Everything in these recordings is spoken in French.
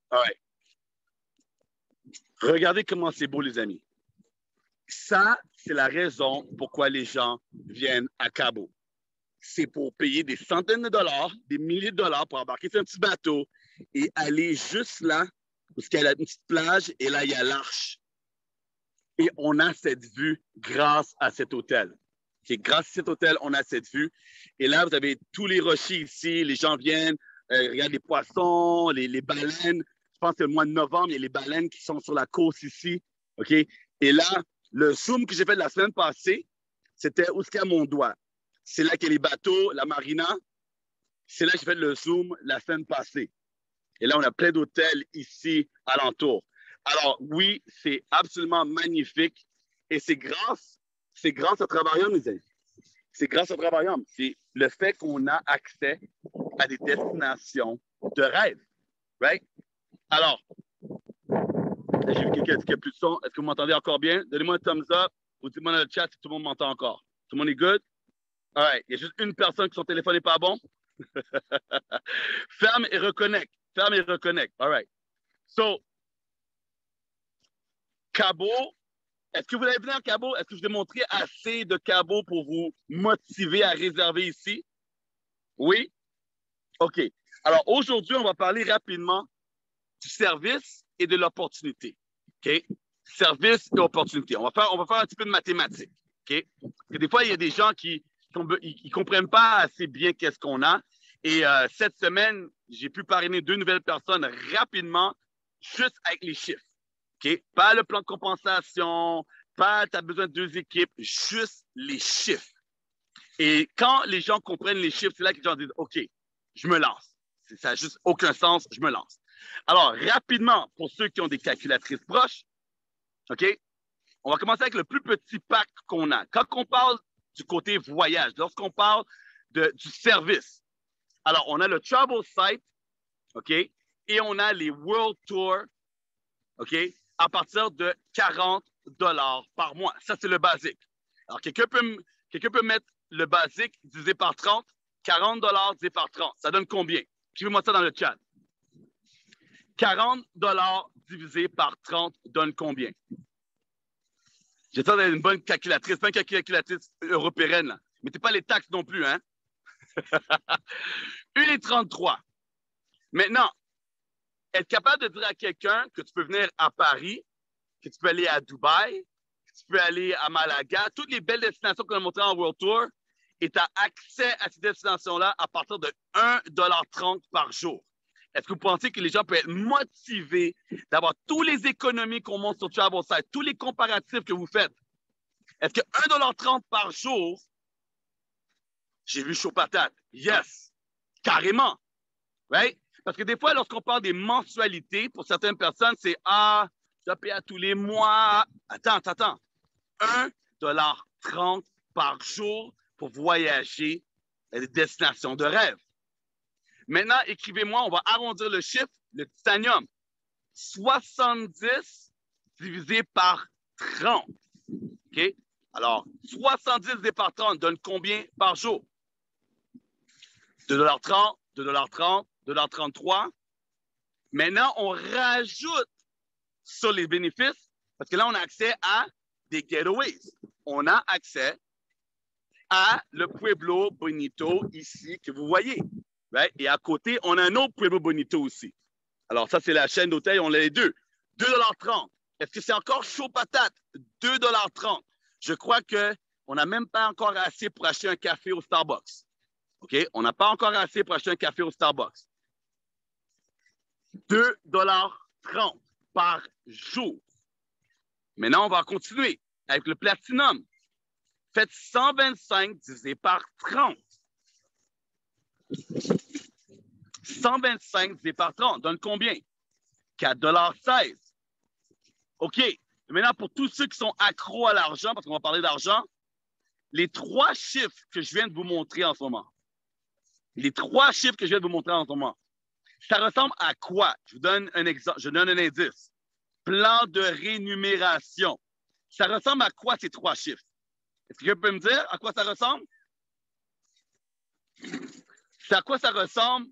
All right. Regardez comment c'est beau, les amis. Ça, c'est la raison pourquoi les gens viennent à Cabo. C'est pour payer des centaines de dollars, des milliers de dollars pour embarquer sur un petit bateau et aller juste là, où il y a une petite plage, et là, il y a l'arche. Et on a cette vue grâce à cet hôtel. Okay, grâce à cet hôtel, on a cette vue. Et là, vous avez tous les rochers ici. Les gens viennent, regardent les poissons, les baleines. Je pense que c'est le mois de novembre, il y a les baleines qui sont sur la côte ici. OK? Et là, le zoom que j'ai fait la semaine passée, c'était où est-ce mon doigt. C'est là qu'il y a les bateaux, la marina. C'est là que j'ai fait le zoom la semaine passée. Et là, on a plein d'hôtels ici alentour. Alors, oui, c'est absolument magnifique. Et c'est grâce à Travaillum, mes amis. C'est grâce à Travaillum. C'est le fait qu'on a accès à des destinations de rêve. Right? Alors, j'ai vu quelqu'un qui a plus de son. Est-ce que vous m'entendez encore bien? Donnez-moi un thumbs up ou dites-moi dans le chat si tout le monde m'entend encore. Tout le monde est good? All right. Il y a juste une personne qui son téléphone n'est pas bon. Ferme et reconnecte. Ferme et reconnecte. All right. So, Cabo, est-ce que vous allez venir à Cabo? Est-ce que je vais montrer assez de Cabo pour vous motiver à réserver ici? Oui? OK. Alors, aujourd'hui, on va parler rapidement du service et de l'opportunité. OK? Service et opportunité. On va faire un petit peu de mathématiques. OK? Parce que des fois, il y a des gens qui ne comprennent pas assez bien qu'est-ce qu'on a. Et cette semaine, j'ai pu parrainer 2 nouvelles personnes rapidement, juste avec les chiffres. OK? Pas le plan de compensation, pas tu as besoin de 2 équipes, juste les chiffres. Et quand les gens comprennent les chiffres, c'est là que les gens disent OK, je me lance. Ça n'a juste aucun sens, je me lance. Alors, rapidement, pour ceux qui ont des calculatrices proches, OK? On va commencer avec le plus petit pack qu'on a. Quand on parle du côté voyage, lorsqu'on parle du service, alors, on a le Travel Site, OK? Et on a les World Tours, OK? À partir de 40 $ par mois. Ça, c'est le basique. Alors, quelqu'un peut mettre le basique divisé par 30, 40 $ divisé par 30. Ça donne combien? Écrivez-moi ça dans le chat. 40 $ divisé par 30 donne combien? J'essaie d'être une bonne calculatrice, pas une calculatrice européenne, là. Mettez pas les taxes non plus, hein? 1,33. Maintenant, être capable de dire à quelqu'un que tu peux venir à Paris, que tu peux aller à Dubaï, que tu peux aller à Malaga, toutes les belles destinations qu'on a montrées en World Tour, et tu as accès à ces destinations-là à partir de 1,30 $ par jour. Est-ce que vous pensez que les gens peuvent être motivés d'avoir toutes les économies qu'on montre sur Travel Site, tous les comparatifs que vous faites? Est-ce que 1,30 $ par jour, j'ai vu chaud patate? Yes, carrément. Right? Parce que des fois, lorsqu'on parle des mensualités, pour certaines personnes, c'est je dois payer à tous les mois. Attends. 1,30 $ par jour pour voyager à des destinations de rêve. Maintenant, écrivez-moi, on va arrondir le chiffre, le titanium. 70 divisé par 30. OK? Alors, 70 divisé par 30 donne combien par jour? 2,30 $, 2,30 $, 2,33 $. Maintenant, on rajoute sur les bénéfices, parce que là, on a accès à des getaways. On a accès à le Pueblo Bonito ici que vous voyez. Right? Et à côté, on a un autre Pueblo Bonito aussi. Alors, ça, c'est la chaîne d'hôtel, on a les deux. 2,30 $. Est-ce que c'est encore chaud patate? 2,30 $. Je crois qu'on n'a même pas encore assez pour acheter un café au Starbucks. OK? On n'a pas encore assez pour acheter un café au Starbucks. 2,30 $ par jour. Maintenant, on va continuer avec le Platinum. Faites 125 divisé par 30. 125 divisé par 30 donne combien? 4,16 $. OK. Maintenant, pour tous ceux qui sont accros à l'argent, parce qu'on va parler d'argent, les 3 chiffres que je viens de vous montrer en ce moment, ça ressemble à quoi? Je vous donne un exemple, je donne un indice. Plan de rémunération. Ça ressemble à quoi ces 3 chiffres? Est-ce que quelqu'un peut me dire à quoi ça ressemble? C'est à quoi ça ressemble?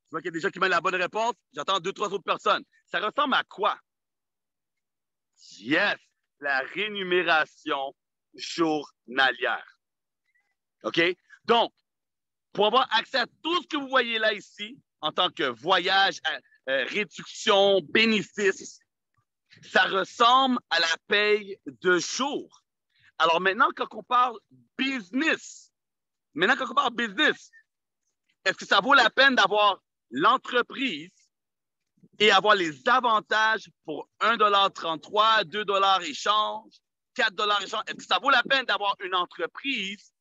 Je vois qu'il y a des gens qui mettent la bonne réponse. J'attends 2, 3 autres personnes. Ça ressemble à quoi? Yes, la rémunération journalière. OK? Donc, pour avoir accès à tout ce que vous voyez là ici, en tant que voyage, réduction, bénéfice, ça ressemble à la paye de jour. Alors maintenant, quand on parle business, est-ce que ça vaut la peine d'avoir l'entreprise et avoir les avantages pour 1,33 $, échange, 4 $ échange? Est-ce que ça vaut la peine d'avoir une entreprise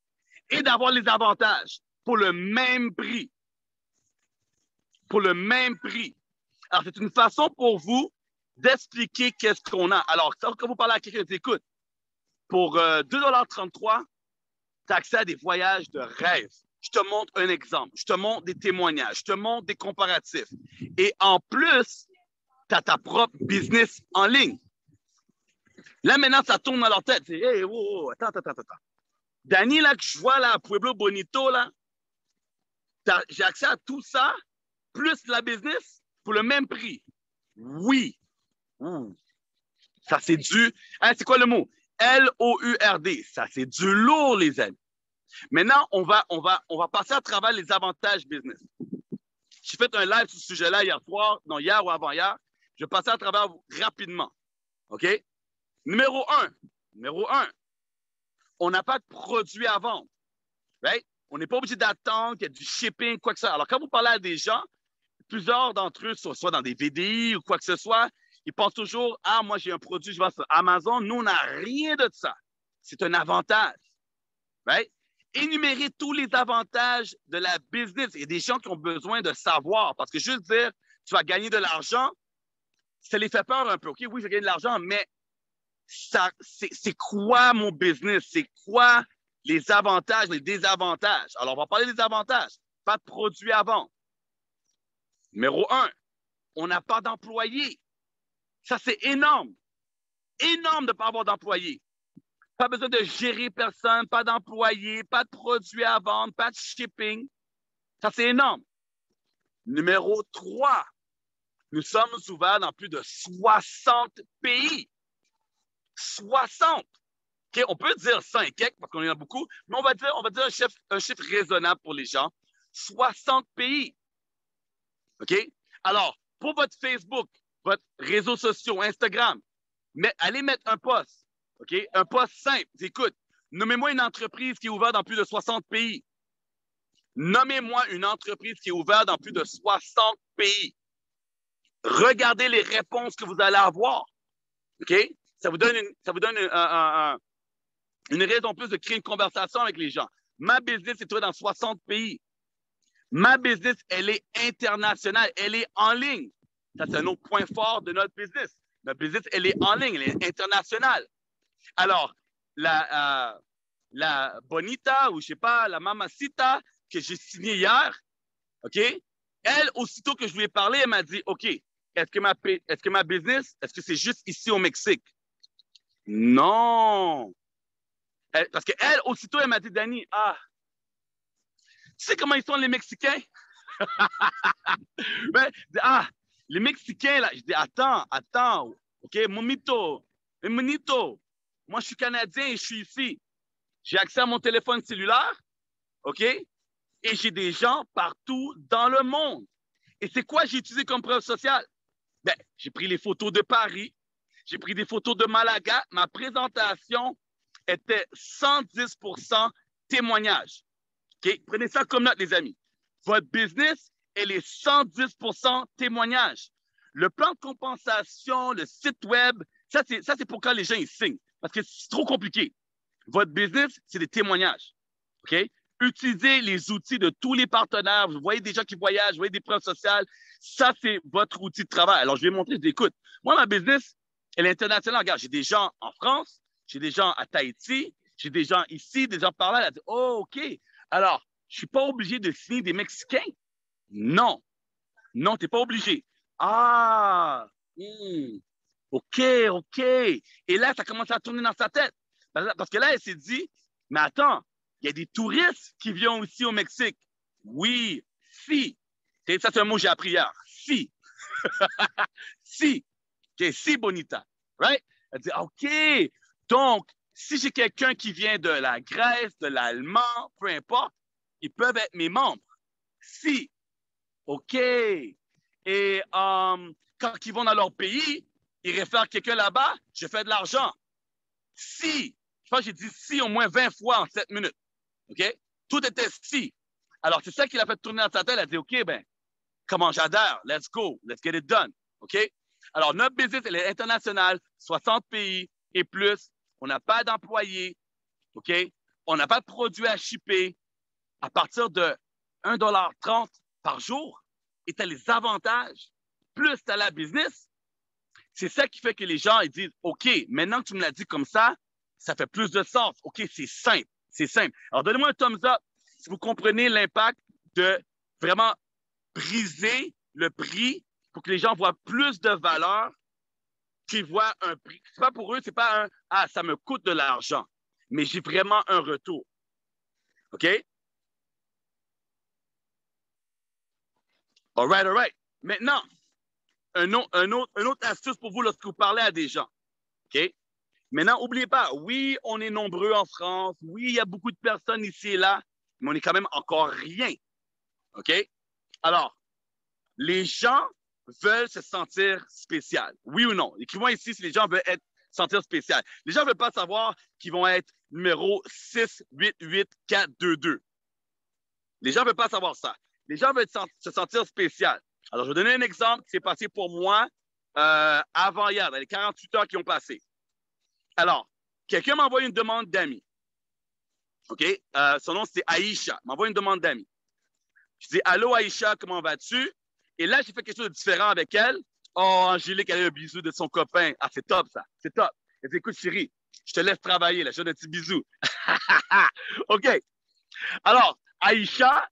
et d'avoir les avantages pour le même prix? Pour le même prix. Alors, c'est une façon pour vous d'expliquer qu'est-ce qu'on a. Alors, quand vous parlez à quelqu'un qui écoute, pour 2,33 $, tu as accès à des voyages de rêve. Je te montre un exemple. Je te montre des témoignages. Je te montre des comparatifs. Et en plus, tu as ta propre business en ligne. Là, maintenant, ça tourne dans leur tête. C'est, hey, oh, attends. Danny, là, que je vois là, à Pueblo Bonito, là, j'ai accès à tout ça, plus la business, pour le même prix. Oui. Ça, c'est du... Hein, c'est quoi le mot? L-O-U-R-D. Ça, c'est du lourd, les amis. Maintenant, on va passer à travers les avantages business. J'ai fait un live sur ce sujet-là hier ou avant-hier. Je vais passer à travers rapidement. OK? Numéro un, on n'a pas de produit à vendre. Right? On n'est pas obligé d'attendre qu'il y ait du shipping, quoi que ce soit. Alors, quand vous parlez à des gens, plusieurs d'entre eux, soit dans des VDI ou quoi que ce soit, ils pensent toujours, ah, moi, j'ai un produit, je vais sur Amazon. Nous, on n'a rien de ça. C'est un avantage. Right? Énumérer tous les avantages de la business. Il y a des gens qui ont besoin de savoir parce que juste dire, tu vas gagner de l'argent, ça les fait peur un peu. OK, oui, je vais gagner de l'argent, mais c'est quoi mon business? C'est quoi les avantages, les désavantages? Alors, on va parler des avantages. Pas de produits à vendre. Numéro 1, on n'a pas d'employés. Ça, c'est énorme. Énorme de ne pas avoir d'employés. Pas besoin de gérer personne, pas d'employés, pas de produits à vendre, pas de shipping. Ça, c'est énorme. Numéro 3, nous sommes ouverts dans plus de 60 pays. 60. Okay, on peut dire 5 parce qu'on en a beaucoup, mais on va dire un chiffre raisonnable pour les gens. 60 pays. OK? Alors, pour votre Facebook, votre réseau social, Instagram, allez mettre un post. OK? Un post simple. Écoute, nommez-moi une entreprise qui est ouverte dans plus de 60 pays. Nommez-moi une entreprise qui est ouverte dans plus de 60 pays. Regardez les réponses que vous allez avoir. OK? Ça vous donne une raison plus de créer une conversation avec les gens. Ma business est ouverte dans 60 pays. Ma business, elle est internationale. Elle est en ligne. Ça, c'est un autre point fort de notre business. Notre business, elle est en ligne. Elle est internationale. Alors, la Bonita, ou je ne sais pas, la Mamacita que j'ai signée hier, OK? Elle, aussitôt que je lui ai parlé, elle m'a dit, OK, est-ce que ma business, est-ce que c'est juste ici au Mexique? Non. Parce qu'elle, aussitôt, elle m'a dit, Danny, tu sais comment ils sont les Mexicains? Ben, les Mexicains, là, je dis, attends, OK, monito, moi, je suis Canadien et je suis ici. J'ai accès à mon téléphone cellulaire, OK? Et j'ai des gens partout dans le monde. Et c'est quoi j'ai utilisé comme preuve sociale? Ben, j'ai pris les photos de Paris, j'ai pris des photos de Malaga. Ma présentation était 110% témoignage. OK? Prenez ça comme note, les amis. Votre business, elle est 110% témoignage. Le plan de compensation, le site web, ça, c'est pour quand les gens ils signent. Parce que c'est trop compliqué. Votre business, c'est des témoignages. OK? Utilisez les outils de tous les partenaires. Vous voyez des gens qui voyagent, vous voyez des preuves sociales. Ça, c'est votre outil de travail. Alors, je vais montrer, écoute, moi, ma business, elle est internationale. Regarde, j'ai des gens en France, j'ai des gens à Tahiti, j'ai des gens ici, des gens par là. Elle a dit, oh, OK. Alors, je ne suis pas obligé de signer des Mexicains. Non. Non, tu n'es pas obligé. OK. Et là, ça commence à tourner dans sa tête. Parce que là, elle s'est dit, mais attends, il y a des touristes qui viennent ici au Mexique. Oui, si. Okay? Ça, c'est un mot que j'ai appris hier. Si. Si. Okay? Si, bonita. Right? Elle dit, OK. Donc, si j'ai quelqu'un qui vient de la Grèce, de l'Allemand, peu importe, ils peuvent être mes membres. Si. OK. Et quand ils vont dans leur pays, ils réfèrent quelqu'un là-bas, je fais de l'argent. Si. Je pense que j'ai dit si au moins 20 fois en 7 minutes. OK? Tout était si. Alors, c'est ça qu'il a fait tourner dans sa tête. Elle a dit, OK, ben, comment j'adhère? Let's go. Let's get it done. OK? Alors, notre business, elle est internationale, 60 pays et plus. On n'a pas d'employés. OK? On n'a pas de produits à shipper. À partir de 1,30 $ par jour, et tu as les avantages, plus tu as la business. C'est ça qui fait que les gens ils disent, OK, maintenant que tu me l'as dit comme ça fait plus de sens. OK, c'est simple. C'est simple. Alors, donnez-moi un thumbs up si vous comprenez l'impact de vraiment briser le prix pour que les gens voient plus de valeur qu'ils voient un prix. C'est pas pour eux, c'est pas un « Ah, ça me coûte de l'argent », mais j'ai vraiment un retour. OK? All right, all right. Maintenant, un autre astuce pour vous lorsque vous parlez à des gens. OK? Maintenant, n'oubliez pas, oui, on est nombreux en France. Oui, il y a beaucoup de personnes ici et là, mais on est quand même encore rien. OK? Alors, les gens veulent se sentir spécial. Oui ou non? Écrivez-moi ici si les gens veulent sentir spécial. Les gens ne veulent pas savoir qu'ils vont être numéro 688422. Les gens ne veulent pas savoir ça. Les gens veulent se sentir spécial. Alors, je vais donner un exemple qui s'est passé pour moi avant-hier, dans les 48 heures qui ont passé. Alors, quelqu'un m'a envoyé une demande d'amis. OK? Son nom, c'est Aïcha. Il m'a envoyé une demande d'amis. Je dis, allô Aïcha, comment vas-tu? Et là, j'ai fait quelque chose de différent avec elle. Oh, Angélique, elle a eu un bisou de son copain. Ah, c'est top, ça. C'est top. Elle dit, écoute, chérie, je te laisse travailler, là. Je donne un petit bisou. OK. Alors, Aïcha,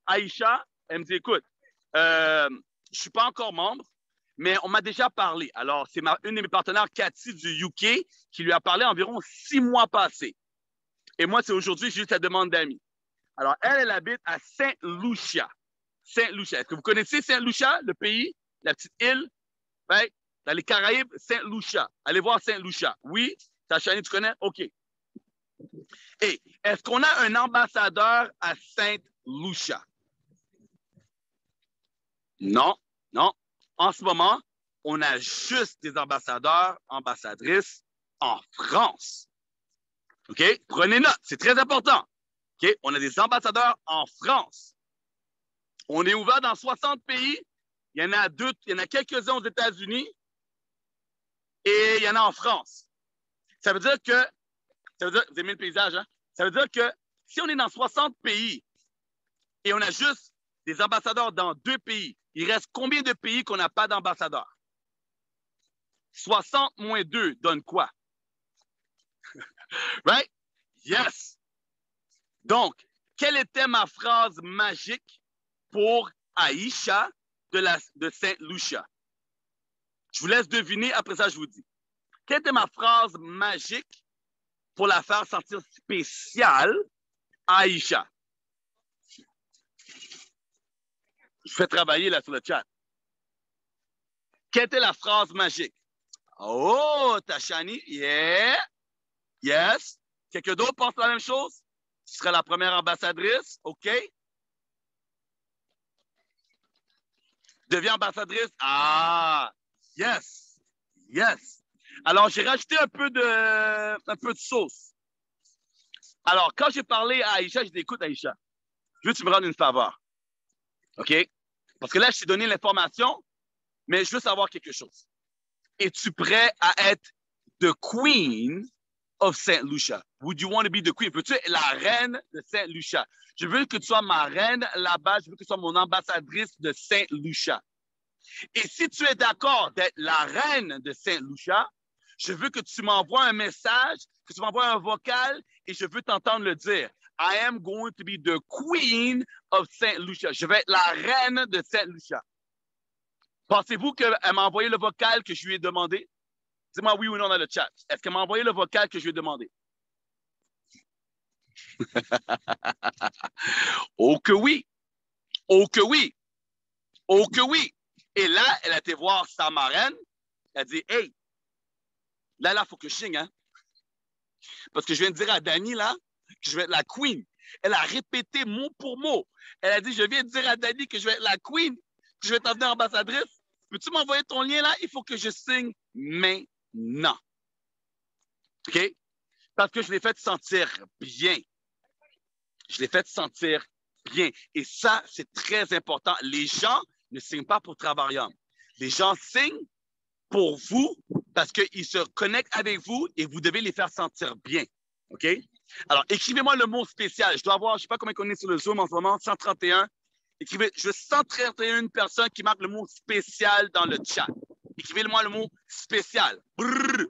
elle me dit, écoute, je ne suis pas encore membre, mais on m'a déjà parlé. Alors, c'est une de mes partenaires, Cathy du UK, qui lui a parlé environ 6 mois passés. Et moi, c'est aujourd'hui, j'ai eu sa demande d'amis. Alors, elle habite à Saint-Lucia. Saint-Lucia. Est-ce que vous connaissez Saint-Lucia, le pays, la petite île? Right? Dans les Caraïbes, Saint-Lucia. Allez voir Saint-Lucia. Oui? Tachani, tu connais? OK. Et est-ce qu'on a un ambassadeur à Saint-Lucia? Non, non. En ce moment, on a juste des ambassadeurs, ambassadrices en France. OK? Prenez note, c'est très important. OK? On a des ambassadeurs en France. On est ouvert dans 60 pays. Il y en a quelques-uns aux États-Unis et il y en a en France. Ça veut dire que, vous aimez le paysage, hein? Ça veut dire que si on est dans 60 pays et on a juste des ambassadeurs dans 2 pays, il reste combien de pays qu'on n'a pas d'ambassadeurs? 60 moins 2 donne quoi? Right? Yes. Donc, quelle était ma phrase magique pour Aïcha de Saint-Lucia? Je vous laisse deviner, après ça, je vous dis. Quelle était ma phrase magique pour la faire sentir spéciale à Aïcha? Je fais travailler là sur le chat. Quelle était la phrase magique? Oh, Tachani, yeah, yes. Quelqu'un d'autre pense la même chose? Tu seras la première ambassadrice, OK? Deviens ambassadrice? Ah, yes, yes. Alors, j'ai rajouté un peu de sauce. Alors, quand j'ai parlé à Aïcha, j'ai dit, écoute, Aïcha, je veux que tu me rendes une faveur. OK? Parce que là, je t'ai donné l'information, mais je veux savoir quelque chose. Es-tu prêt à être the queen of Saint Lucia? Would you want to be the queen? Peux-tu être la reine de Saint Lucia? Je veux que tu sois ma reine là-bas. Je veux que tu sois mon ambassadrice de Saint Lucia. Et si tu es d'accord d'être la reine de Saint Lucia, je veux que tu m'envoies un message, que tu m'envoies un vocal et je veux t'entendre le dire. I am going to be the queen of Saint Lucia. Je vais être la reine de Saint Lucia. Pensez-vous qu'elle m'a envoyé le vocal que je lui ai demandé? Dis-moi oui ou non dans le chat. Est-ce qu'elle m'a envoyé le vocal que je lui ai demandé? Oh que oui! Oh que oui! Oh que oui. Et là, elle a été voir sa marraine. Elle a dit, hey, là, il faut que je signe, hein. Parce que je viens de dire à Dani, là, que je vais être la queen. Elle a répété mot pour mot. Elle a dit, je viens de dire à Dani que je vais être la queen, que je vais t'emmener ambassadrice. Peux-tu m'envoyer ton lien, là? Il faut que je signe maintenant. OK? Parce que je l'ai fait sentir bien. Je l'ai fait sentir bien. Et ça, c'est très important. Les gens ne signent pas pour Travarium. Les gens signent pour vous parce qu'ils se connectent avec vous et vous devez les faire sentir bien. OK? Alors, écrivez-moi le mot spécial. Je dois avoir, je ne sais pas combien on est sur le Zoom en ce moment, 131. Écrivez, je veux 131 personnes qui marquent le mot spécial dans le chat. Écrivez-moi le mot spécial. Brrr.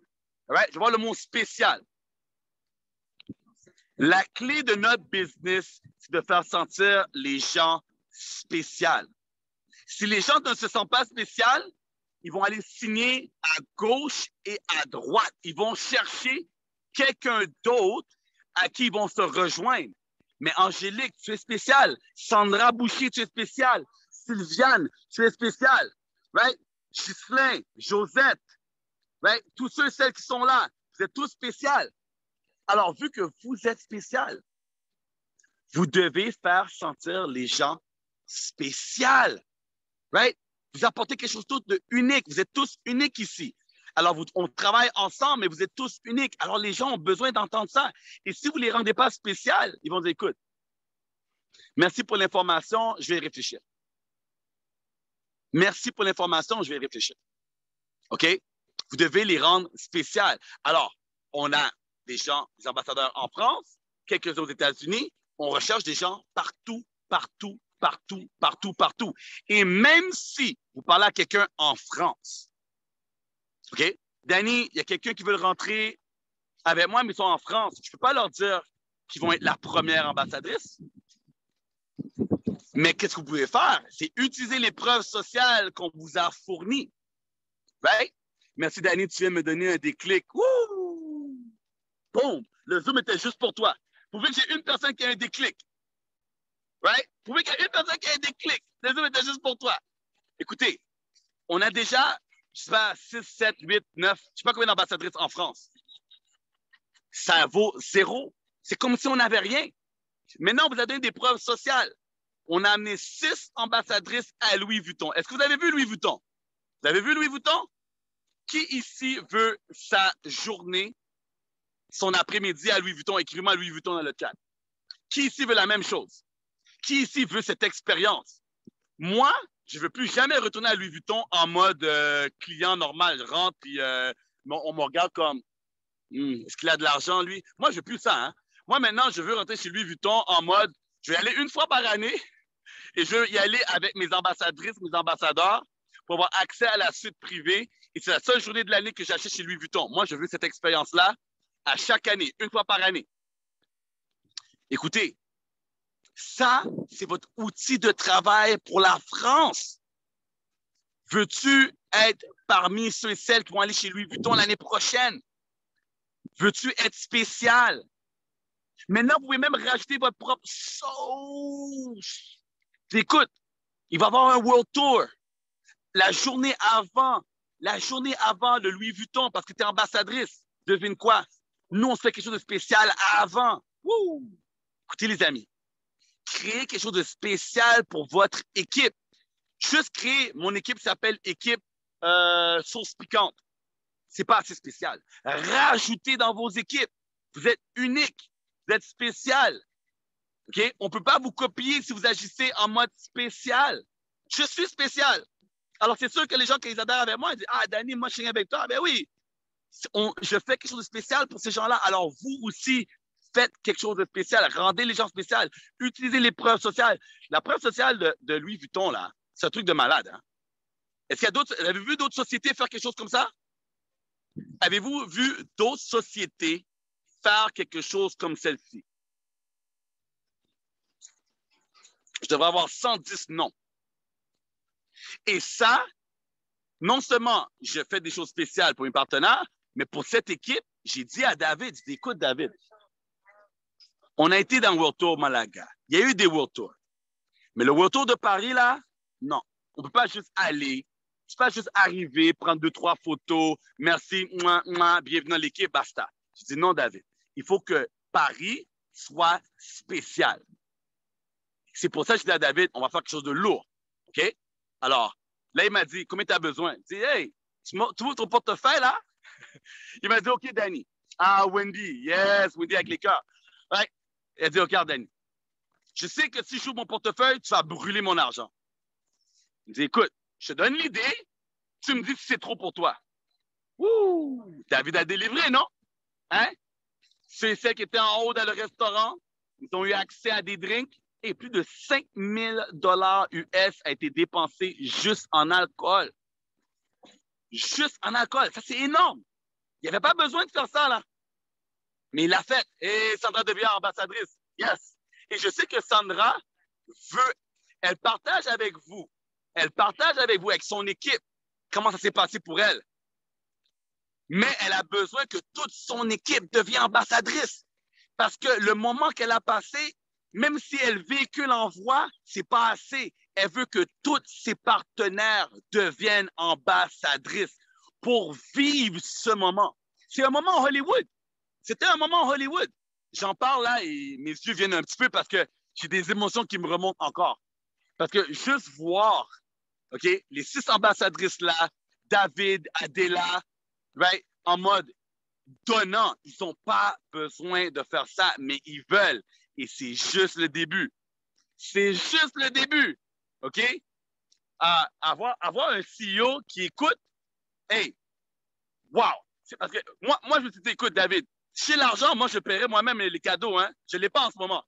Right? Je veux voir le mot spécial. La clé de notre business, c'est de faire sentir les gens spéciaux. Si les gens ne se sentent pas spéciaux, ils vont aller signer à gauche et à droite. Ils vont chercher quelqu'un d'autre à qui ils vont se rejoindre. Mais Angélique, tu es spéciale. Sandra Boucher, tu es spéciale. Sylviane, tu es spéciale. Right? Ghislain, Josette, right? Tous ceux et celles qui sont là, vous êtes tous spéciales. Alors, vu que vous êtes spécial, vous devez faire sentir les gens spéciaux. Right? Vous apportez quelque chose de unique. Vous êtes tous uniques ici. Alors, on travaille ensemble, mais vous êtes tous uniques. Alors, les gens ont besoin d'entendre ça. Et si vous ne les rendez pas spéciales, ils vont dire, écoute, merci pour l'information, je vais réfléchir. Merci pour l'information, je vais réfléchir. OK? Vous devez les rendre spéciales. Alors, on a des gens, des ambassadeurs en France, quelques aux États-Unis. On recherche des gens partout, partout, partout, partout, partout. Et même si vous parlez à quelqu'un en France, OK? Dani, il y a quelqu'un qui veut rentrer avec moi, mais ils sont en France. Je ne peux pas leur dire qu'ils vont être la première ambassadrice. Mais qu'est-ce que vous pouvez faire? C'est utiliser les preuves sociales qu'on vous a fournies. Right? Merci, Dani, tu viens me donner un déclic. Wouh! Boum! Le Zoom était juste pour toi. Vous pouvez que j'ai une personne qui a un déclic. Right? Vous pouvez qu'il y ait une personne qui a un déclic. Le Zoom était juste pour toi. Écoutez, on a déjà, je sais pas, 6, 7, 8, 9, je sais pas combien d'ambassadrices en France. Ça vaut 0. C'est comme si on n'avait rien. Maintenant, vous avez donné des preuves sociales. On a amené 6 ambassadrices à Louis Vuitton. Est-ce que vous avez vu Louis Vuitton? Vous avez vu Louis Vuitton? Qui ici veut sa journée, son après-midi à Louis Vuitton? Écrivez-moi Louis Vuitton dans le chat. Qui ici veut la même chose? Qui ici veut cette expérience? Moi, je ne veux plus jamais retourner à Louis Vuitton en mode client normal. Je rentre et on me regarde comme est-ce qu'il a de l'argent, lui? Moi, je ne veux plus ça. Hein? Moi, maintenant, je veux rentrer chez Louis Vuitton en mode je vais aller une fois par année et je veux y aller avec mes ambassadrices, mes ambassadeurs pour avoir accès à la suite privée. Et c'est la seule journée de l'année que j'achète chez Louis Vuitton. Moi, je veux cette expérience-là à chaque année, une fois par année. Écoutez, ça, c'est votre outil de travail pour la France. Veux-tu être parmi ceux et celles qui vont aller chez Louis Vuitton l'année prochaine? Veux-tu être spécial? Maintenant, vous pouvez même rajouter votre propre sauce. Écoute, il va y avoir un World Tour. La journée avant le Louis Vuitton, parce que tu es ambassadrice, devine quoi? Nous, on se fait quelque chose de spécial avant. Wouh! Écoutez, les amis, créez quelque chose de spécial pour votre équipe. Juste créer, mon équipe s'appelle équipe sauce piquante. C'est pas assez spécial. Rajoutez dans vos équipes. Vous êtes unique. Vous êtes spécial. OK? On ne peut pas vous copier si vous agissez en mode spécial. Je suis spécial. Alors, c'est sûr que les gens, quand ils adhèrent avec moi, ils disent ah, Dani, moi, je suis avec toi. Ben oui, je fais quelque chose de spécial pour ces gens-là. Alors, vous aussi, faites quelque chose de spécial. Rendez les gens spéciaux. Utilisez les preuves sociales. La preuve sociale de Louis Vuitton, là, c'est un truc de malade. Hein? Est-ce qu'il y a d'autres. Avez-vous vu d'autres sociétés faire quelque chose comme ça? Avez-vous vu d'autres sociétés faire quelque chose comme celle-ci? Je devrais avoir 110 noms. Et ça, non seulement je fais des choses spéciales pour mes partenaires, mais pour cette équipe, j'ai dit à David, écoute David, on a été dans le World Tour Malaga. Il y a eu des World Tours. Mais le World Tour de Paris, là, non. On ne peut pas juste aller, tu peux pas juste arriver, prendre 2-3 photos, merci, bienvenue dans l'équipe, basta. Je dis non, David. Il faut que Paris soit spécial. C'est pour ça que je dis à David, on va faire quelque chose de lourd. OK? Alors, là, il m'a dit, combien tu as besoin? Je dis, hey, tu vois ton portefeuille, là? Il m'a dit, OK, Danny. Ah, Wendy, yes, Wendy avec les cœurs. Right? Il a dit, OK, Danny. Je sais que si je joue mon portefeuille, tu vas brûler mon argent. Il dit, écoute, je te donne l'idée, tu me dis si c'est trop pour toi. Ouh! David a délivré, non? Hein? Ceux qui étaient en haut dans le restaurant, ils ont eu accès à des drinks et plus de 5 000 $ US a été dépensé juste en alcool. Juste en alcool. Ça, c'est énorme. Il n'y avait pas besoin de faire ça, là. Mais il l'a fait. Et Sandra devient ambassadrice. Yes. Et je sais que Sandra veut, elle partage avec vous. Elle partage avec vous, avec son équipe, comment ça s'est passé pour elle. Mais elle a besoin que toute son équipe devienne ambassadrice. Parce que le moment qu'elle a passé, même si elle véhicule en voix, c'est pas assez. Elle veut que tous ses partenaires deviennent ambassadrices pour vivre ce moment. C'est un moment Hollywood. C'était un moment Hollywood. J'en parle là et mes yeux viennent un petit peu parce que j'ai des émotions qui me remontent encore. Parce que juste voir, OK, les 6 ambassadrices là, David, Adela, right, en mode donnant, ils n'ont pas besoin de faire ça, mais ils veulent. Et c'est juste le début. C'est juste le début. OK? Avoir un CEO qui écoute, hey, wow! C'est parce que moi, je me suis dit, écoute, David, chez l'argent, moi, je paierai moi-même les cadeaux, hein. Je ne l'ai pas en ce moment.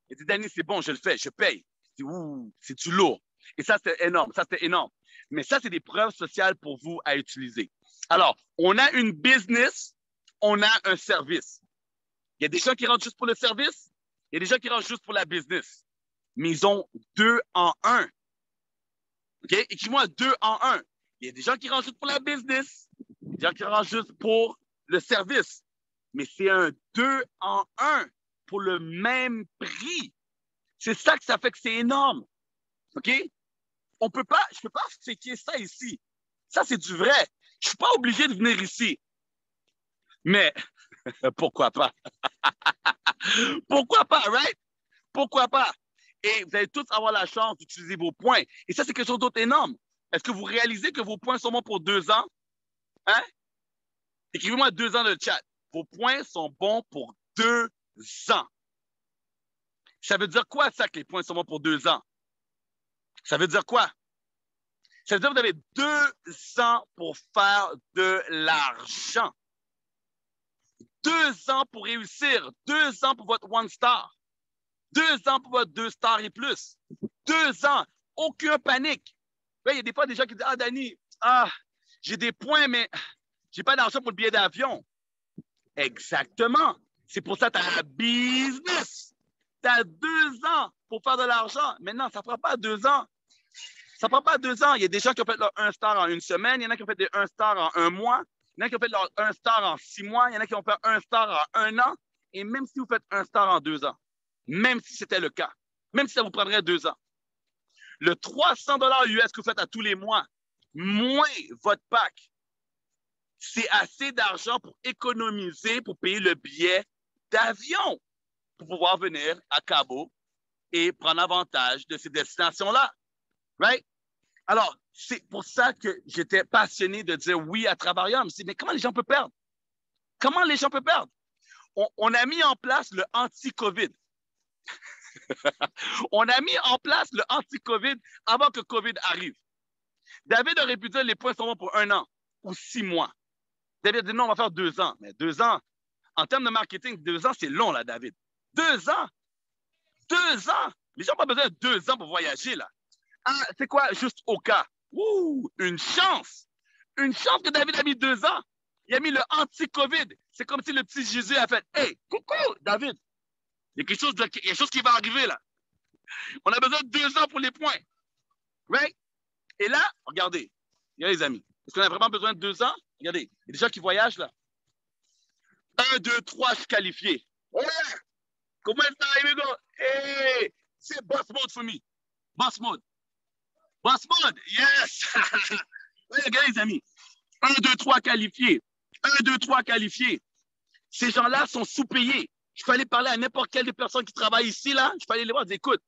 Il dit, Danny, c'est bon, je le fais, je paye. Je dis, ouh, c'est-tu lourd? Et ça, c'était énorme. Ça, c'était énorme. Mais ça, c'est des preuves sociales pour vous à utiliser. Alors, on a une business, on a un service. Il y a des gens qui rentrent juste pour le service, il y a des gens qui rentrent juste pour la business. Mais ils ont 2 en 1. OK? Écris-moi 2 en 1. Il y a des gens qui rentrent juste pour la business, des gens qui rentrent juste pour le service. Mais c'est un 2 en 1 pour le même prix. C'est ça que ça fait que c'est énorme. OK? Je ne peux pas faker ça ici. Ça, c'est du vrai. Je ne suis pas obligé de venir ici. Mais pourquoi pas? Pourquoi pas, right? Pourquoi pas? Et vous allez tous avoir la chance d'utiliser vos points. Et ça, c'est quelque chose d'autre énorme. Est-ce que vous réalisez que vos points sont bons pour 2 ans? Hein? Écrivez-moi 2 ans dans le chat. Vos points sont bons pour 2 ans. Ça veut dire quoi, ça, que les points sont bons pour 2 ans? Ça veut dire quoi? Ça veut dire que vous avez 2 ans pour faire de l'argent. 2 ans pour réussir. 2 ans pour votre one star. 2 ans pour votre 2 stars et plus. 2 ans. Aucune panique. Il y a des fois des gens qui disent, ah, Danny, j'ai des points, mais j'ai pas d'argent pour le billet d'avion. Exactement. C'est pour ça que tu as un business. Tu as 2 ans pour faire de l'argent. Maintenant, ça ne prend pas 2 ans. Ça ne prend pas 2 ans. Il y a des gens qui ont fait leur 1 star en 1 semaine. Il y en a qui ont fait des 1 star en 1 mois. Il y en a qui ont fait leur 1 star en 6 mois. Il y en a qui ont fait 1 star en 1 an. Et même si vous faites 1 star en 2 ans, même si c'était le cas, même si ça vous prendrait 2 ans, le 300 $ US que vous faites à tous les mois, moins votre pack, c'est assez d'argent pour économiser, pour payer le billet d'avion, pour pouvoir venir à Cabo et prendre avantage de ces destinations-là. Right? Alors, c'est pour ça que j'étais passionné de dire oui à Travailleur. Je me suis dit, mais comment les gens peuvent perdre? Comment les gens peuvent perdre? On a mis en place le anti-COVID. On a mis en place le anti-COVID avant que COVID arrive. David aurait pu dire les points sont bons pour 1 an ou 6 mois. David a dit non, on va faire 2 ans. Mais 2 ans, en termes de marketing, 2 ans, c'est long, là, David. 2 ans. 2 ans. Les gens n'ont pas besoin de 2 ans pour voyager, là. Ah, c'est quoi? Juste au cas. Ouh, une chance. Une chance que David a mis 2 ans. Il a mis le anti-COVID. C'est comme si le petit Jésus a fait, hey, coucou, David. Il y a quelque chose qui va arriver, là. On a besoin de 2 ans pour les points. Right? Et là, regardez. Regardez, les amis. Est-ce qu'on a vraiment besoin de 2 ans? Regardez. Il y a des gens qui voyagent, là. 1, 2, 3, je suis qualifié. Oh yeah! Comment est-ce que ça arrive? Hey! C'est boss mode for me. Boss mode. Boss mode, yes! Oui, regardez, les amis. 1, 2, 3 qualifiés. 1, 2, 3 qualifiés. Ces gens-là sont sous-payés. Je peux aller parler à n'importe quelle des personnes qui travaillent ici, là. Je peux aller les voir et dire, écoute,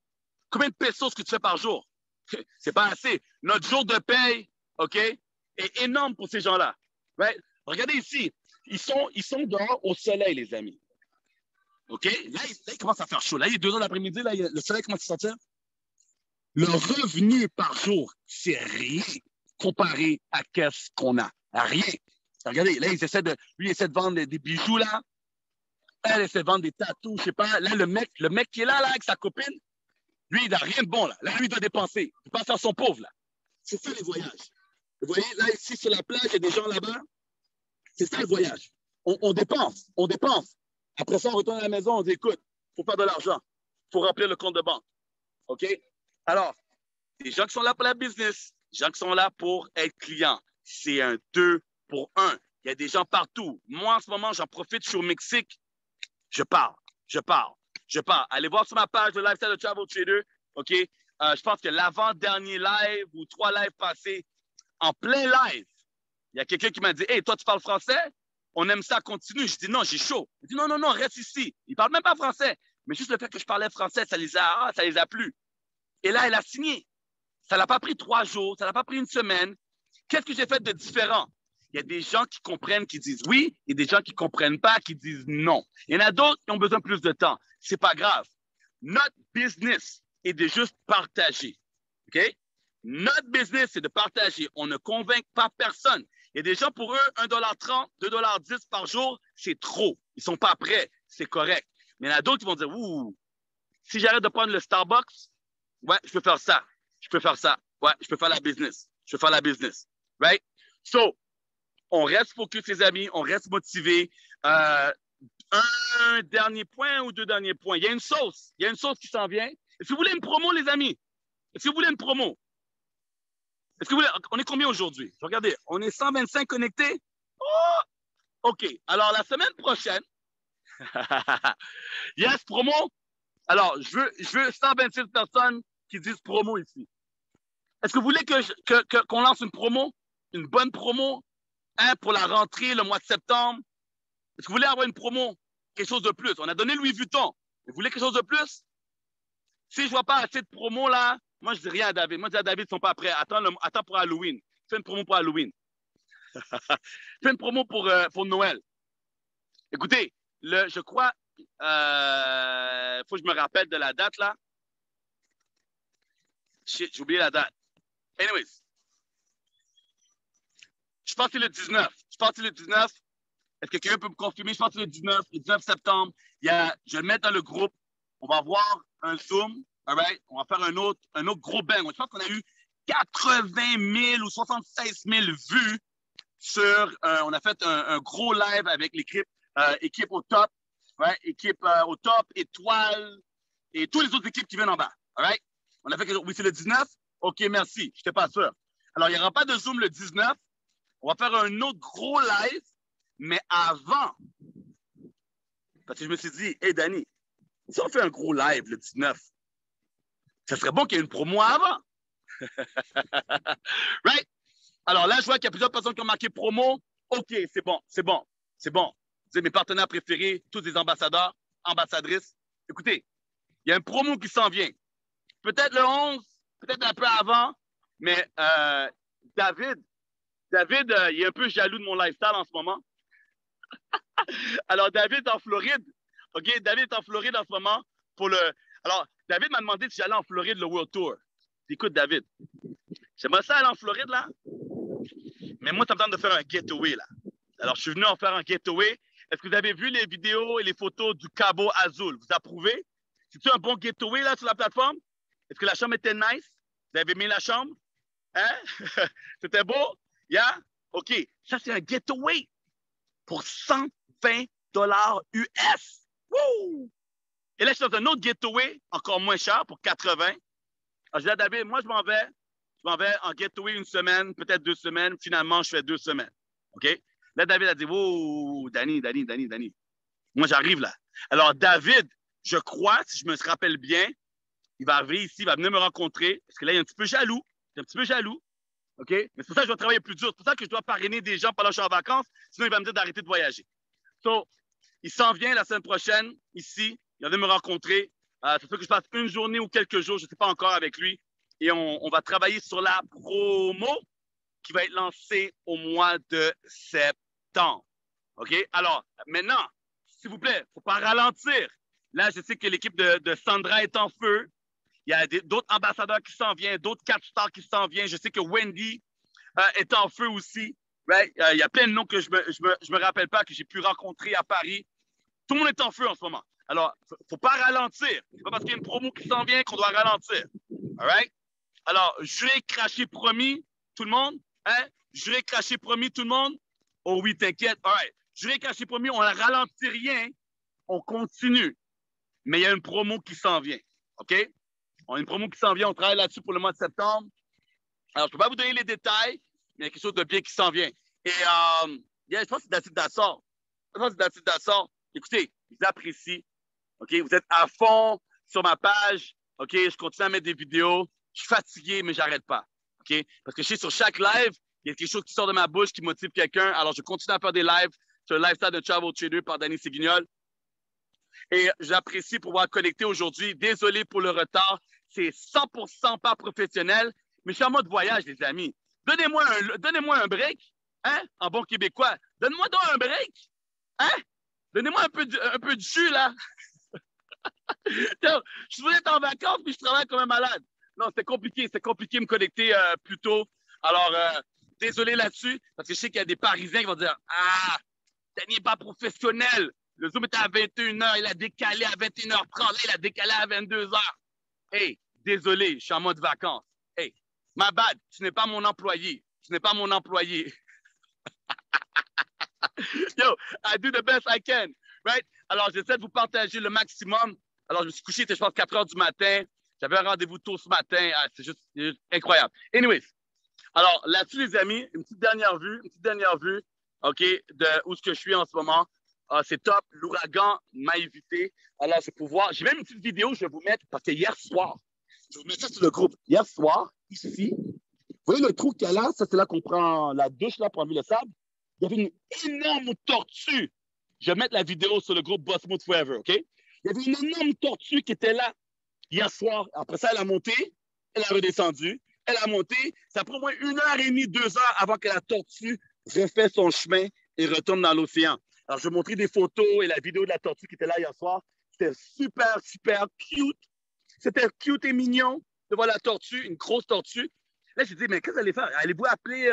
combien de pesos que tu fais par jour? C'est pas assez. Notre jour de paye, OK, est énorme pour ces gens-là. Right? Regardez ici. Ils sont dehors au soleil, les amis. OK? Là, il commence à faire chaud. Là, il est 2 heures l'après-midi. Là, le soleil commence à sortir. Le revenu par jour, c'est rien comparé à qu'est-ce qu'on a. Rien. Regardez, là, lui, il essaie de vendre des bijoux, là. Elle essaie de vendre des tatous, je sais pas. Là, le mec qui est là, avec sa copine, lui, il n'a rien de bon, là. Là, lui, il doit dépenser. Il passe à son pauvre, là. C'est ça, les voyages. Vous voyez, là, ici, sur la plage, il y a des gens là-bas. C'est ça, le voyage. On dépense. Après ça, on retourne à la maison, on dit, écoute, il faut faire de l'argent. Il faut remplir le compte de banque. OK? Alors, les gens qui sont là pour la business, les gens qui sont là pour être clients, c'est un 2 pour 1. Il y a des gens partout. Moi, en ce moment, j'en profite, je suis au Mexique. Je pars. Allez voir sur ma page de Lifestyle de Travel Trader. OK? Je pense que l'avant-dernier live ou 3 lives passés, en plein live, il y a quelqu'un qui m'a dit, hey, toi, tu parles français? On aime ça, continue. Je dis, non, j'ai chaud. Il dit, non, reste ici. Il ne parle même pas français. Mais juste le fait que je parlais français, ça les a plu. Et là, elle a signé. Ça ne l'a pas pris 3 jours, ça ne l'a pas pris une semaine. Qu'est-ce que j'ai fait de différent? Il y a des gens qui comprennent, qui disent oui, et des gens qui ne comprennent pas, qui disent non. Il y en a d'autres qui ont besoin de plus de temps. Ce n'est pas grave. Notre business est de juste partager. OK? Notre business, c'est de partager. On ne convainc pas personne. Il y a des gens, pour eux, 1,30 $, 2,10 $ par jour, c'est trop. Ils ne sont pas prêts. C'est correct. Mais il y en a d'autres qui vont dire, ouh, si j'arrête de prendre le Starbucks, ouais, je peux faire ça. Ouais, je peux faire la business. Right? So, on reste focus, les amis. On reste motivé. Un dernier point ou 2 derniers points. Il y a une sauce. Qui s'en vient. Est-ce que vous voulez une promo, les amis? Est-ce que vous voulez une promo? On est combien aujourd'hui? Regardez, on est 125 connectés. Oh! OK. Alors, la semaine prochaine, yes, promo. Alors, je veux 126 personnes qui disent promo ici. Est-ce que vous voulez qu'on lance une promo? Une bonne promo? Hein, pour la rentrée, le mois de septembre? Est-ce que vous voulez avoir une promo? Quelque chose de plus? On a donné Louis Vuitton. Vous voulez quelque chose de plus? Si je ne vois pas assez de promo, là, moi, je dis rien à David. Moi, je dis à David, ils ne sont pas prêts. Attends pour Halloween. Fais une promo pour Halloween. Fais une promo pour Noël. Écoutez, je crois, faut que je me rappelle de la date, là. Shit, j'ai oublié la date. Anyways. Je pense que c'est le 19. Est-ce que quelqu'un peut me confirmer? Je pense que c'est le 19 septembre. Je vais le mettre dans le groupe. On va voir un Zoom. All right? On va faire un autre gros bang. Je pense qu'on a eu 80 000 ou 76 000 vues sur. On a fait un gros live avec l'équipe équipe au top. Right? Équipe au top, étoile et toutes les autres équipes qui viennent en bas. All right? On a fait oui, c'est le 19? OK, merci. Je n'étais pas sûr. Alors, il n'y aura pas de Zoom le 19. On va faire un autre gros live, mais avant. Parce que je me suis dit, hey, Danny, si on fait un gros live le 19, ça serait bon qu'il y ait une promo avant. Right? Alors là, je vois qu'il y a plusieurs personnes qui ont marqué promo. OK, c'est bon. Vous êtes mes partenaires préférés, tous les ambassadeurs, ambassadrices. Écoutez, il y a un promo qui s'en vient. Peut-être le 11, peut-être un peu avant, mais David, il est un peu jaloux de mon lifestyle en ce moment. Alors, David est en Floride. OK, David est en Floride en ce moment pour le. Alors, David m'a demandé si j'allais en Floride le World Tour. Écoute, David, j'aimerais ça aller en Floride, là. Mais moi, ça me tente de faire un getaway, là. Alors, je suis venu en faire un getaway. Est-ce que vous avez vu les vidéos et les photos du Cabo Azul? Vous approuvez? C'est-tu un bon getaway, là, sur la plateforme? Est-ce que la chambre était nice? Vous avez aimé la chambre? Hein? C'était beau? Yeah? OK. Ça, c'est un getaway pour 120 $ US. Woo! Et là, je suis dans un autre getaway, encore moins cher, pour 80. Alors, je dis à David, moi, je m'en vais en getaway une semaine, peut-être 2 semaines. Finalement, je fais 2 semaines. OK? Là, David a dit, oh, Danny. Moi, j'arrive là. Alors, David, je crois, si je me rappelle bien, il va arriver ici, il va venir me rencontrer, parce que là, il est un petit peu jaloux. suis un petit peu jaloux. OK? Mais c'est pour ça que je dois travailler plus dur. C'est pour ça que je dois parrainer des gens pendant que je suis en vacances. Sinon, il va me dire d'arrêter de voyager. So, il s'en vient la semaine prochaine, ici. Il vient de me rencontrer. Ça fait que je passe une journée ou quelques jours, je ne sais pas encore, avec lui. Et on va travailler sur la promo qui va être lancée au mois de septembre. OK? Alors, maintenant, s'il vous plaît, il ne faut pas ralentir. Là, je sais que l'équipe de Sandra est en feu. Il y a d'autres ambassadeurs qui s'en viennent, d'autres 4 stars qui s'en viennent. Je sais que Wendy est en feu aussi. Right? Il y a plein de noms que je me rappelle pas, que j'ai pu rencontrer à Paris. Tout le monde est en feu en ce moment. Alors, il ne faut pas ralentir. C'est pas parce qu'il y a une promo qui s'en vient qu'on doit ralentir. All right? Alors, juré, craché, promis, tout le monde. Hein? Juré, craché, promis, tout le monde. Oh oui, t'inquiète. All right. Juré, craché, promis, on ne ralentit rien. On continue. Mais il y a une promo qui s'en vient. OK? On a une promo qui s'en vient. On travaille là-dessus pour le mois de septembre. Alors, je ne peux pas vous donner les détails, mais il y a quelque chose de bien qui s'en vient. Et je pense que c'est David Dassor. Je pense que c'est David Dassor. Écoutez, je vous apprécie. OK? Vous êtes à fond sur ma page. OK? Je continue à mettre des vidéos. Je suis fatigué, mais je n'arrête pas. OK? Parce que je sais sur chaque live, il y a quelque chose qui sort de ma bouche qui motive quelqu'un. Alors, je continue à faire des lives sur le Lifestyle de Travel Trader par Danny Séguignol. Et j'apprécie pouvoir connecter aujourd'hui. Désolé pour le retard. C'est 100% pas professionnel, mais je suis en mode voyage, les amis. Donnez-moi un break, hein, en bon québécois. Donne-moi donc un break, hein? Donnez-moi un peu de jus, là. Je voulais être en vacances, puis je travaille comme un malade. Non, c'était compliqué de me connecter plus tôt. Alors, désolé là-dessus, parce que je sais qu'il y a des Parisiens qui vont dire « Ah, Danny n'est pas professionnel. Le Zoom était à 21h, il a décalé à 21h30, là, il a décalé à 22h. Hey, désolé, je suis en mode vacances. Hey, my bad, tu n'es pas mon employé. Tu n'es pas mon employé. Yo, I do the best I can, right? Alors, j'essaie de vous partager le maximum. Alors, je me suis couché, je pense, 4 heures du matin. J'avais un rendez-vous tôt ce matin. Ah, c'est juste incroyable. Anyways, alors là-dessus, les amis, une petite dernière vue, OK, de où est-ce que je suis en ce moment. C'est top. L'ouragan m'a invité. Alors, je vais pouvoir. J'ai même une petite vidéo, je vais vous mettre, parce que hier soir, je vais vous mettre ça sur le groupe. Hier soir, ici, vous voyez le trou qu'il y a là? Ça, c'est là qu'on prend la douche là, pour enlever le sable. Il y avait une énorme tortue. Je vais mettre la vidéo sur le groupe Boss Mode Forever, OK? Il y avait une énorme tortue qui était là hier soir. Après ça, elle a monté, elle a redescendu, elle a monté. Ça prend au moins 1h30, 2 heures avant que la tortue refait son chemin et retourne dans l'océan. Alors, je vais montrer des photos et la vidéo de la tortue qui était là hier soir. C'était super, super cute. C'était cute et mignon de voir la tortue, une grosse tortue. Là, j'ai dit, mais qu'est-ce que vous allez faire? Allez-vous appeler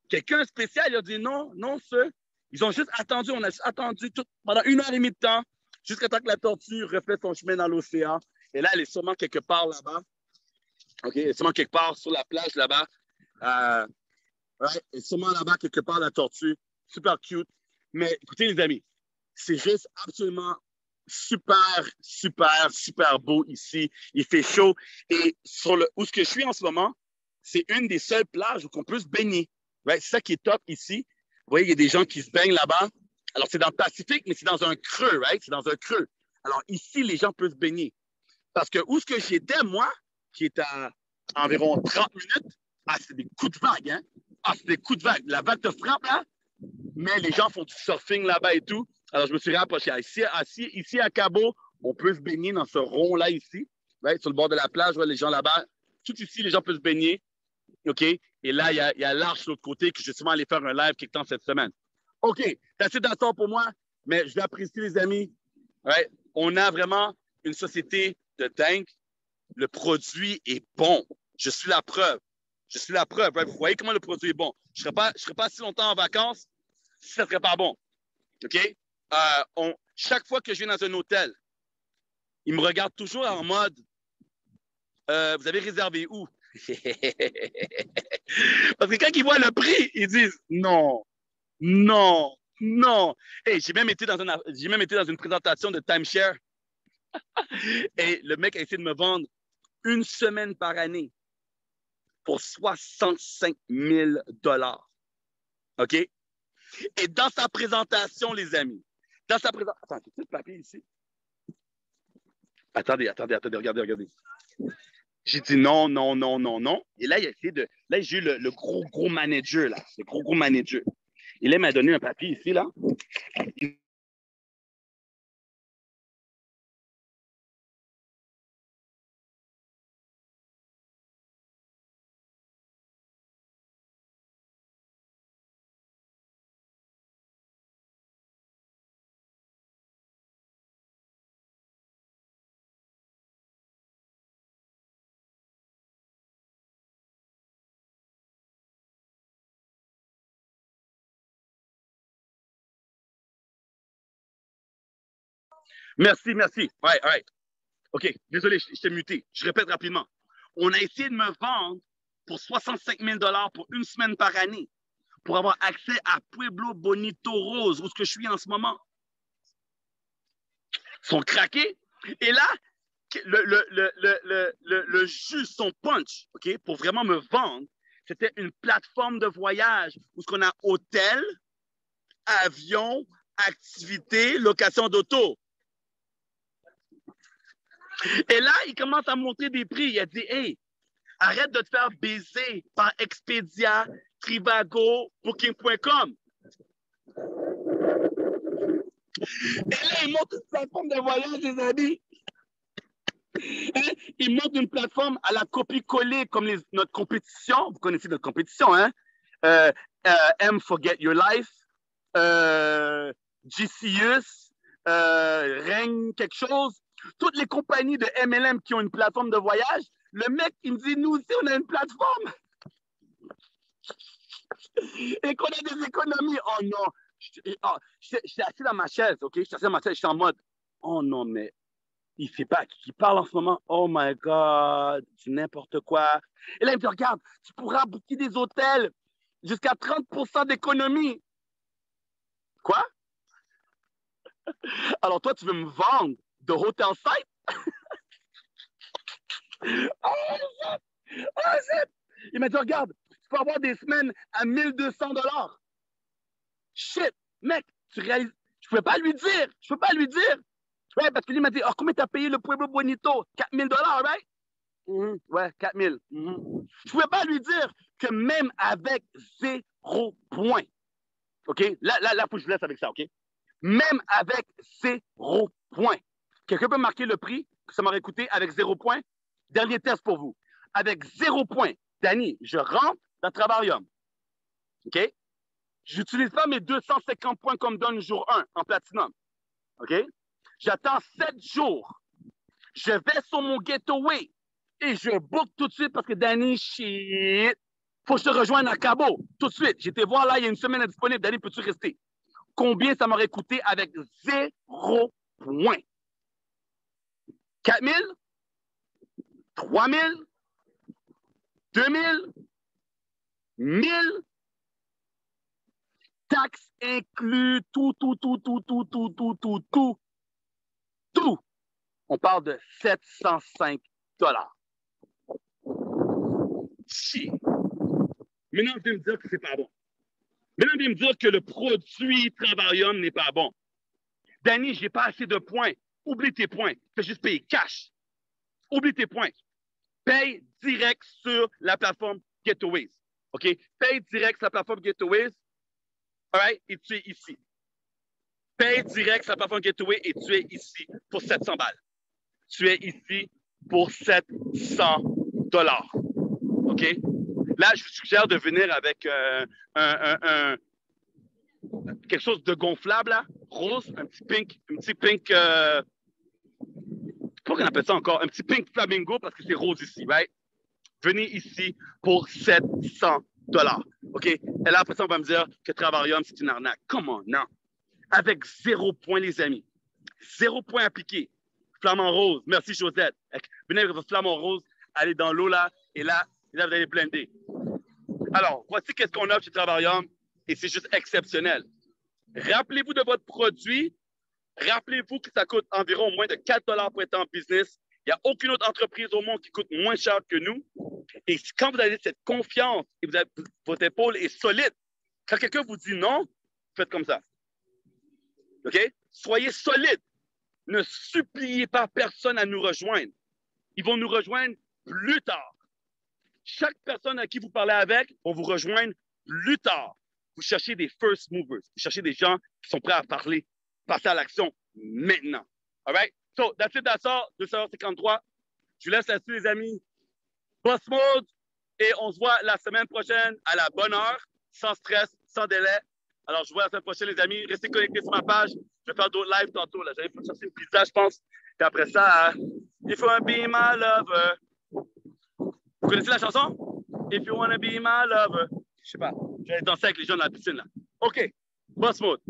quelqu'un spécial? Il a dit non, non, sir. Ils ont juste attendu, on a attendu pendant 1h30 de temps, jusqu'à temps que la tortue refait son chemin dans l'océan. Et là, elle est sûrement quelque part là-bas. OK, elle est sûrement quelque part sur la plage là-bas. Ouais, elle est sûrement là-bas quelque part, la tortue. Super cute. Mais écoutez, les amis, c'est juste absolument super, super, super beau ici. Il fait chaud. Et où ce que je suis en ce moment, c'est une des seules plages où on peut se baigner. Right? C'est ça qui est top ici. Vous voyez, il y a des gens qui se baignent là-bas. Alors, c'est dans le Pacifique, mais c'est dans un creux, right? C'est dans un creux. Alors, ici, les gens peuvent se baigner. Parce que où ce que j'étais, moi, qui est à environ 30 minutes, c'est des coups de vague, hein? C'est des coups de vague. La vague te frappe, là, mais les gens font du surfing là-bas et tout. Alors, je me suis rapproché. Ici, à Cabo, on peut se baigner dans ce rond-là, ici, right? Sur le bord de la plage, les gens là-bas. Tout ici, les gens peuvent se baigner. OK? Et là, il y a l'arche de l'autre côté que je vais sûrement aller faire un live quelque temps cette semaine. OK, c'est assez d'accord pour moi, mais je l'apprécie, les amis. Right? On a vraiment une société de dingue. Le produit est bon. Je suis la preuve. Right? Vous voyez comment le produit est bon. Je ne serais pas si longtemps en vacances si ça ne serait pas bon. OK? Chaque fois que je viens dans un hôtel, ils me regardent toujours en mode vous avez réservé où? Parce que quand ils voient le prix, ils disent non, non, non. Hey, j'ai même été dans une présentation de timeshare et le mec a essayé de me vendre 1 semaine par année pour 65 000 $. OK? Et dans sa présentation, les amis, Attends, j'ai le papier ici. Attendez, regardez. J'ai dit non, non, non, non, non. Et là, il a essayé de. Là, j'ai eu le gros manager, là. Le gros manager. Et là, il m'a donné un papier ici, là. Merci, merci. Ouais, ouais. OK, désolé, je t'ai muté. Je répète rapidement. On a essayé de me vendre pour 65 000 pour une semaine par année pour avoir accès à Pueblo Bonito Rose, où ce que je suis en ce moment. Ils sont craqués. Et là, le jus, son punch, OK, pour vraiment me vendre, c'était une plateforme de voyage où ce qu'on a hôtel, avion, activité, location d'auto. Et là, il commence à monter des prix. Il a dit, hey, arrête de te faire baiser par Expedia, Trivago, Booking.com. Et là, il monte une plateforme de voyage, les amis. Il monte une plateforme à la copie-coller comme notre compétition. Vous connaissez notre compétition, hein? M Forget Your Life, GCUS, Règne quelque chose. Toutes les compagnies de MLM qui ont une plateforme de voyage, le mec, il me dit, nous aussi, on a une plateforme. Et qu'on a des économies. Oh non. J'étais assis dans ma chaise, OK? J'étais assis dans ma chaise, j'étais en mode, oh non, mais il ne sait pas qui parle en ce moment. Oh my God, c'est n'importe quoi. Et là, il me dit, regarde, tu pourras booker des hôtels jusqu'à 30% d'économie. Quoi? Alors toi, tu veux me vendre de hotel site? Oh, shit! Il m'a dit, regarde, tu peux avoir des semaines à 1 200 $. Shit, mec, tu réalises. Je ne pouvais pas lui dire. Je ne peux pas lui dire. Ouais, parce que lui m'a dit, oh, combien t'as payé le Pueblo Bonito? 4 000 $, right? Ouais, 4 000. Je ne pouvais pas lui dire que même avec 0 point, OK? Là, faut que je vous laisse avec ça, OK? Même avec 0 point. Quelqu'un peut marquer le prix que ça m'aurait coûté avec 0 point? Dernier test pour vous. Avec 0 point, Danny, je rentre dans Travarium. OK? Je n'utilise pas mes 250 points comme donne jour 1 en platinum. OK? J'attends 7 jours. Je vais sur mon gateway et je book tout de suite parce que Danny, shit, faut que je te rejoigne à Cabo. Tout de suite. J'étais voir là, il y a une semaine disponible. Danny, peux-tu rester? Combien ça m'aurait coûté avec 0 point? 4 000? 3 000? 2 000? 1000? Taxes inclus, tout. On parle de 705 $. Si. Maintenant, vous allez me dire que c'est pas bon. Maintenant, vous allez me dire que le produit Travarium n'est pas bon. Danny, j'ai pas assez de points. Oublie tes points. Fais juste payer cash. Oublie tes points. Paye direct sur la plateforme Getaways. OK? Paye direct sur la plateforme Getaways. All right? Et tu es ici. Paye direct sur la plateforme Gateway et tu es ici pour 700 $. Tu es ici pour 700 $. OK? Là, je vous suggère de venir avec quelque chose de gonflable, là, rose, un petit pink, comment on appelle ça encore? Un petit pink flamingo parce que c'est rose ici, right? Venez ici pour 700 $. OK? Et là, après ça, on va me dire que Travarium, c'est une arnaque. Comment? Non. Avec 0 point, les amis. 0 point appliqué. Flamant rose. Merci, Josette. Venez avec votre flamant rose, allez dans l'eau là, et là, vous allez blender. Alors, voici qu'est-ce qu'on offre chez Travarium, et c'est juste exceptionnel. Rappelez-vous de votre produit. Rappelez-vous que ça coûte environ moins de 4 $ pour être en business. Il n'y a aucune autre entreprise au monde qui coûte moins cher que nous. Et quand vous avez cette confiance et votre épaule est solide, quand quelqu'un vous dit non, faites comme ça. OK? Soyez solide. Ne suppliez pas personne à nous rejoindre. Ils vont nous rejoindre plus tard. Chaque personne à qui vous parlez avec va vous rejoindre plus tard. Vous cherchez des first movers. Vous cherchez des gens qui sont prêts à parler, passer à l'action maintenant. All right? So, that's it, that's all. 2h53. Je vous laisse là-dessus, les amis. Boss mode. Et on se voit la semaine prochaine à la bonne heure, sans stress, sans délai. Alors, je vous vois la semaine prochaine, les amis. Restez connectés sur ma page. Je vais faire d'autres lives tantôt. Là. J'allais chercher une pizza, je pense. Et après ça, If you wanna be my lover. Vous connaissez la chanson? If you wanna be my lover. Je sais pas. J'allais danser avec les gens dans la piscine, là. OK. Boss mode.